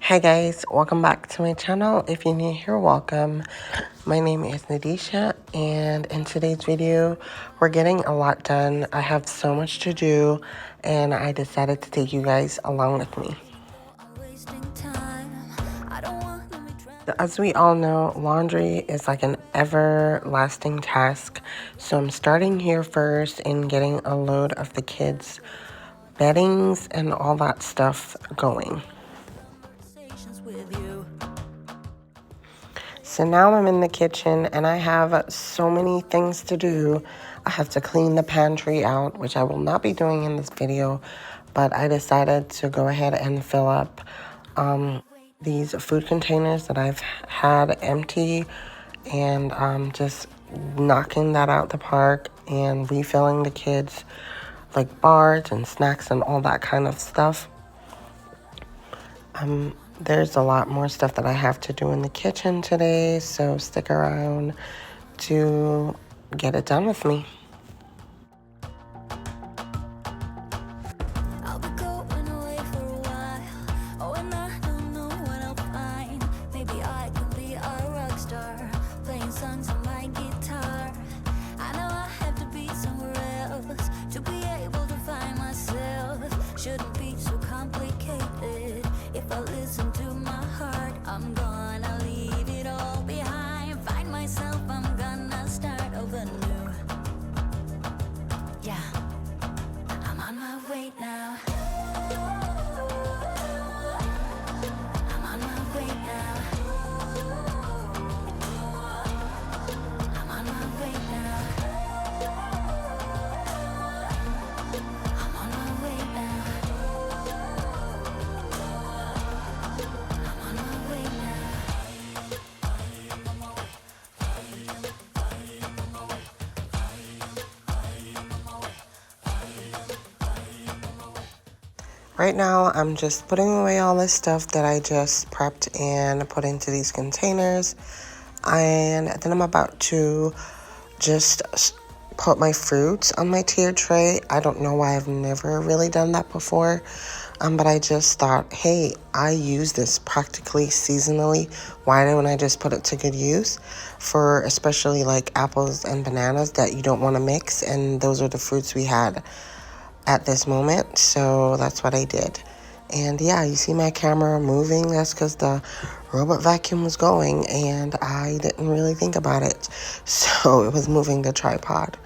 Hi guys, welcome back to my channel. If you're new here, welcome. My name is Neisha, and in today's video, we're getting a lot done. I have so much to do, and I decided to take you guys along with me. As we all know, laundry is like an everlasting task. So I'm starting here first and getting a load of the kids' beddings and all that stuff going. So now I'm in the kitchen and I have so many things to do. I have to clean the pantry out, which I will not be doing in this video, but I decided to go ahead and fill up these food containers that I've had empty, and just knocking that out the park and refilling the kids like bars and snacks and all that kind of stuff. There's a lot more stuff that I have to do in the kitchen today, so stick around to get it done with me. Shouldn't be so complicated. If I listen to my heart, I'm gonna leave it all behind. Find myself, I'm gonna start over new. Yeah, I'm on my way now. I'm on my way now. I'm on my way now. I'm on my way now. Right now, I'm just putting away all this stuff that I just prepped and put into these containers. And then I'm about to just put my fruits on my tier tray. I don't know why I've never really done that before. But I just thought, hey, I use this practically seasonally. Why don't I just put it to good use for especially like apples and bananas that you don't want to mix? And those are the fruits we had at this moment, so that's what I did. And yeah, you see my camera moving. That's because the robot vacuum was going and I didn't really think about it, so it was moving the tripod.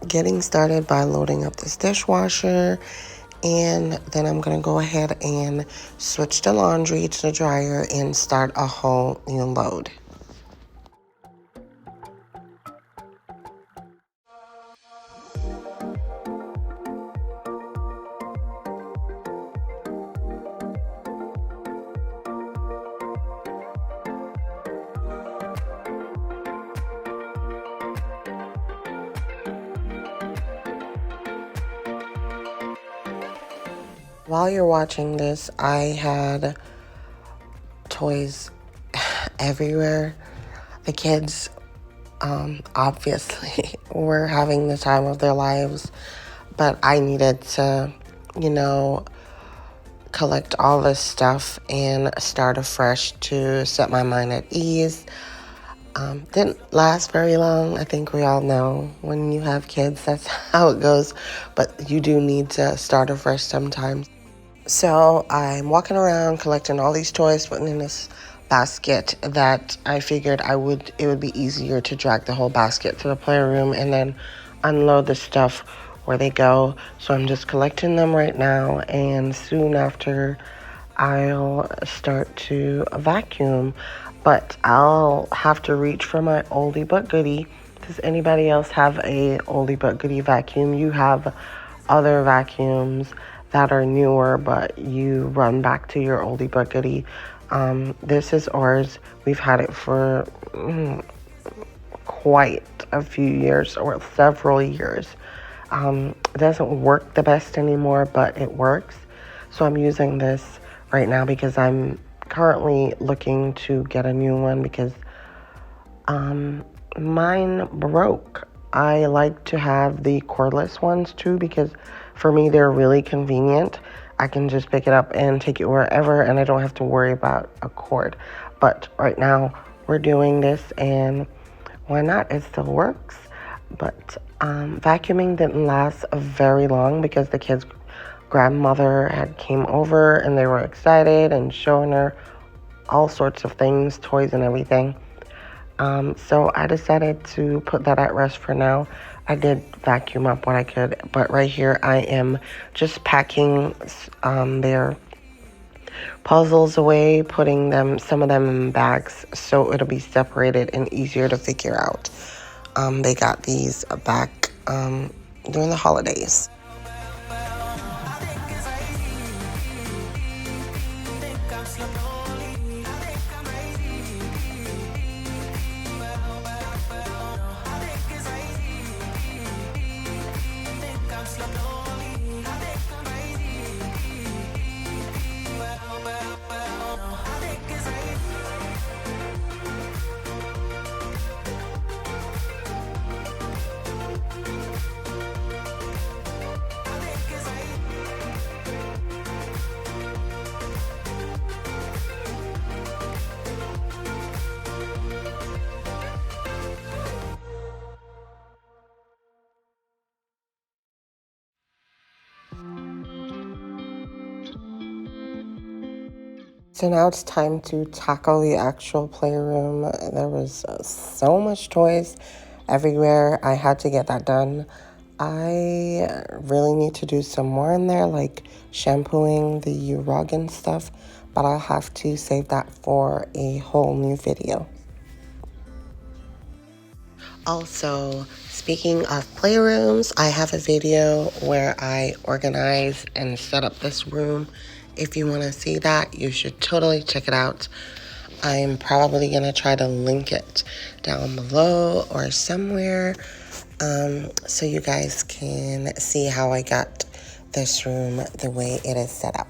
Getting started by loading up this dishwasher, and then I'm gonna go ahead and switch the laundry to the dryer and start a whole new load. While you're watching this, I had toys everywhere. The kids, obviously, were having the time of their lives, but I needed to, collect all this stuff and start afresh to set my mind at ease. Didn't last very long. I think we all know when you have kids, that's how it goes, but you do need to start afresh sometimes. So I'm walking around collecting all these toys, putting in this basket that I figured it would be easier to drag the whole basket to the playroom and then unload the stuff where they go. So I'm just collecting them right now, and soon after I'll start to vacuum. But I'll have to reach for my oldie but goodie. Does anybody else have a oldie but goodie vacuum? You have other vacuums that are newer, but you run back to your oldie but goodie. This is ours. We've had it for quite a few years, or several years. It doesn't work the best anymore, but it works. So I'm using this right now because I'm currently looking to get a new one because mine broke. I like to have the cordless ones too because for me they're really convenient. I can just pick it up and take it wherever, and I don't have to worry about a cord. But right now we're doing this, and why not? It still works. But vacuuming didn't last very long because the kids' grandmother had came over and they were excited and showing her all sorts of things, toys and everything. So I decided to put that at rest for now. I did vacuum up what I could, but right here I am just packing their puzzles away, putting some of them in bags so it'll be separated and easier to figure out. They got these back during the holidays. So now it's time to tackle the actual playroom. There was so much toys everywhere. I had to get that done. I really need to do some more in there, like shampooing the rug and stuff, but I'll have to save that for a whole new video. Also, speaking of playrooms, I have a video where I organize and set up this room. If you want to see that, you should totally check it out. I'm probably going to try to link it down below or somewhere so you guys can see how I got this room the way it is set up.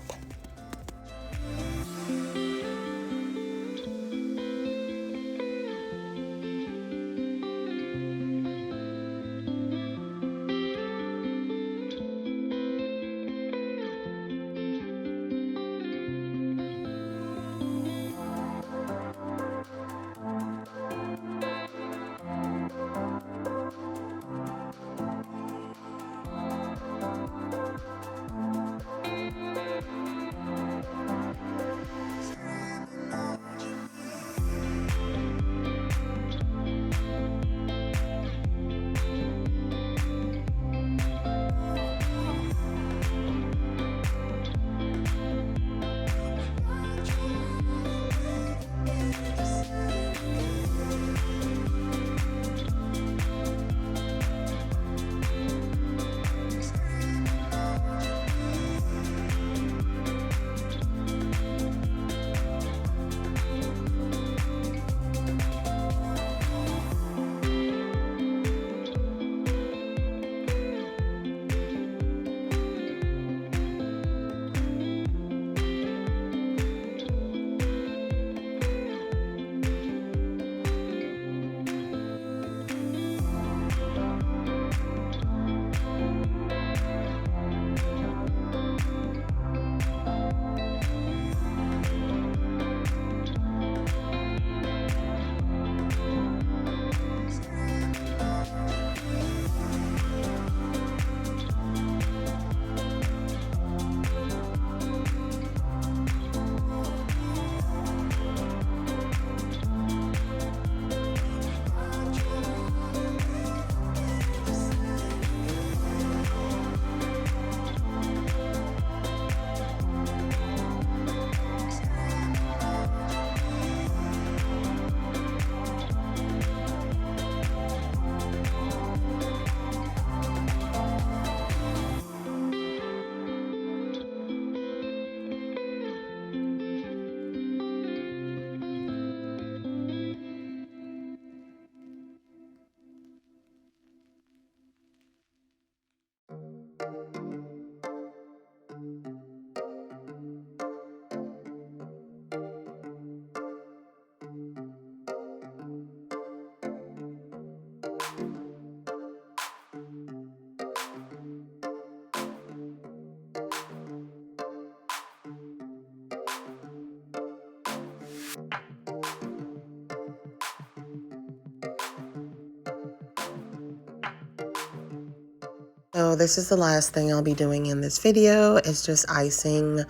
So this is the last thing I'll be doing in this video. It's just icing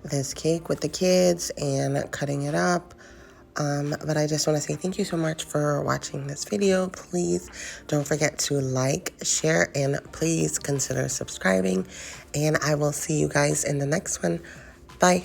this cake with the kids and cutting it up. But I just want to say thank you so much for watching this video. Please don't forget to like, share, and please consider subscribing. And I will see you guys in the next one. Bye.